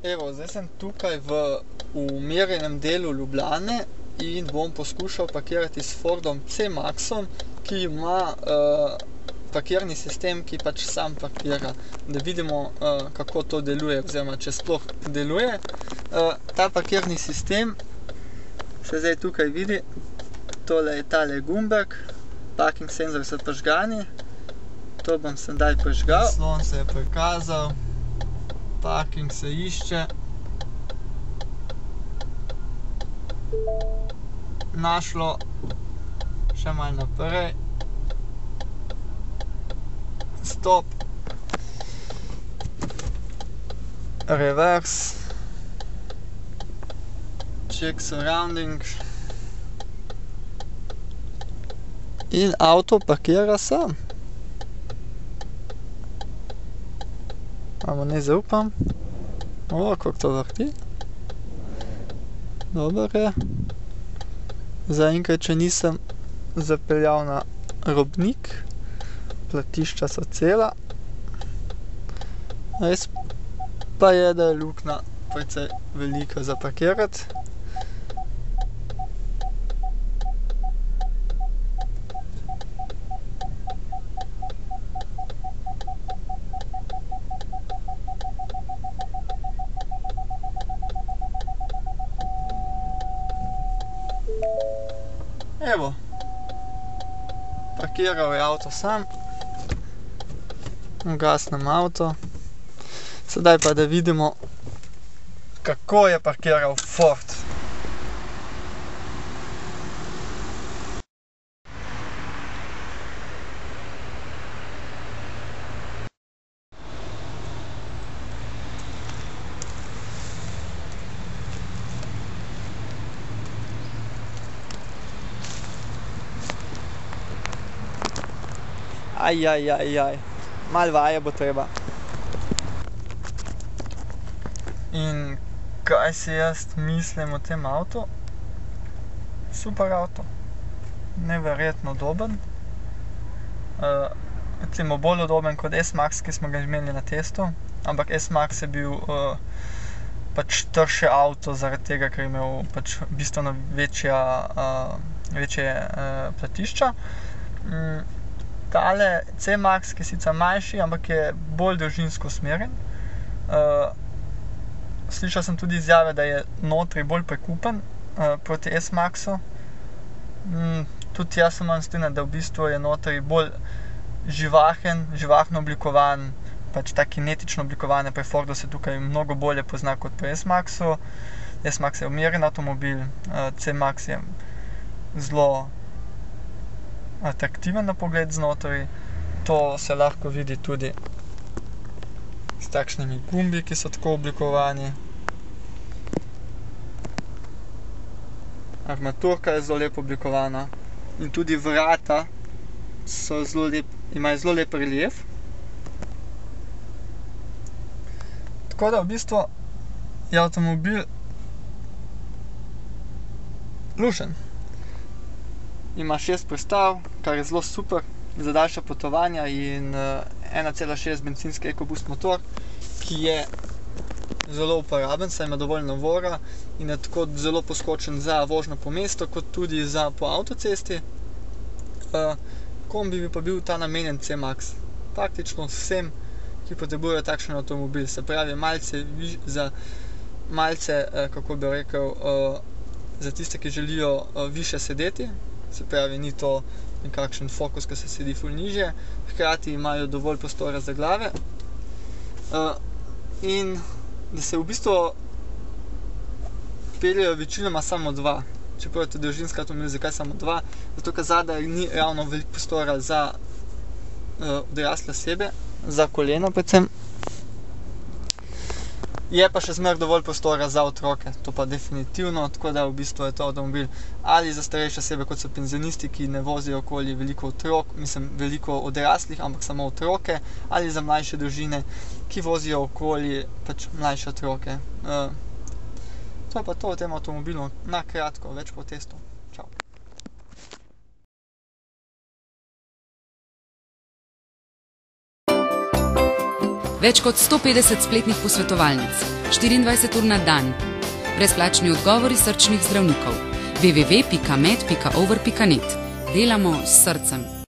Evo, zdaj sem tukaj v umirjenem delu Ljubljane in bom poskušal parkirati s Fordom C-Maxom, ki ima parkirni sistem, ki pač sam parkira. Da vidimo, kako to deluje, oziroma če sploh deluje. Ta parkirni sistem se zdaj tukaj vidi. Tole je tale gumbek, parking senzorji so prižgani. To bom sedaj prižgal. Zaslon se je prikazal. Parking se išče. Našlo. Še malo naprej. Stop. Reverse. Check surrounding. In avto parkira sam. Amo ne zaupam. Kako to vrti. Dober je. Zaenkrat, če nisem zapeljal na robnik. Platišča so cela. Res pa je, da je luknja precej velika za parkirati. Evo, parkiral je avto sam. Ugasnem avto. Sedaj pa da vidimo, kako je parkiral Ford. Malo vaje bo treba. In kaj si jaz mislim o tem avtu? Super avto. Neverjetno udoben. Recimo bolj udoben kot S-Max, ki smo ga imeli na testu. Ampak S-Max je bil pač trši avto zaradi tega, ker je imel pač bistveno večje platišča. Tale C-Max, ki je sicer manjši, ampak je bolj dolžinsko usmerjen. Slišal sem tudi izjave, da je notri bolj prekupen proti S-Maxu. Tudi jaz se moram strinjati, da v bistvu je notri bolj živahno oblikovan, pač ta kinetično oblikovanje pri Fordu se tukaj mnogo bolje pozna kot pri S-Maxu. S-Max je umirjen avtomobil, C-Max je zelo atraktiven na pogled znotri. To se lahko vidi tudi s takšnimi gumbi, ki so tako oblikovani. Armaturka je zelo lepo oblikovana. In tudi vrata so imajo zelo lep relief. Tako da v bistvu je avtomobil lušen. Ima 6 prestav, kar je zelo super za daljša potovanja in 1.6 bencinski EcoBoost motor, ki je zelo uporaben, saj ima dovolj navora in je tako zelo poskočen za vožnjo po mestu, kot tudi za po avtocesti. Kombi bi pa bil ta namenjen C-Max. Praktično vsem, ki potrebujejo takšen avtomobil. Se pravi, kako bi rekel, za tiste, ki želijo više sedeti. Se pravi, ni to nekakšen Focus, ki se sedi ful nižje. Hkrati imajo dovolj prostora za glave. In da se v bistvu peljejo večinoma samo dva. Čeprav je to dolžinski avtomobil, zakaj samo dva? Zato, ker zadaj ni ravno veliko prostora za odrasle osebe, za kolena predvsem. Je pa še zmeraj dovolj prostora za otroke, to pa definitivno, tako da v bistvu je to avtomobil ali za starejše osebe, kot so penzionisti, ki ne vozijo okoli veliko otrok, veliko odraslih, ampak samo otroke, ali za mlajše družine, ki vozijo okoli pač mlajše otroke. To je pa to v tem avtomobilu, na kratko, več po testu. Čau. Več kot 150 spletnih posvetovalnic, 24 ur na dan, brezplačni odgovori srčnih zdravnikov. www.med.over.net. Delamo s srcem.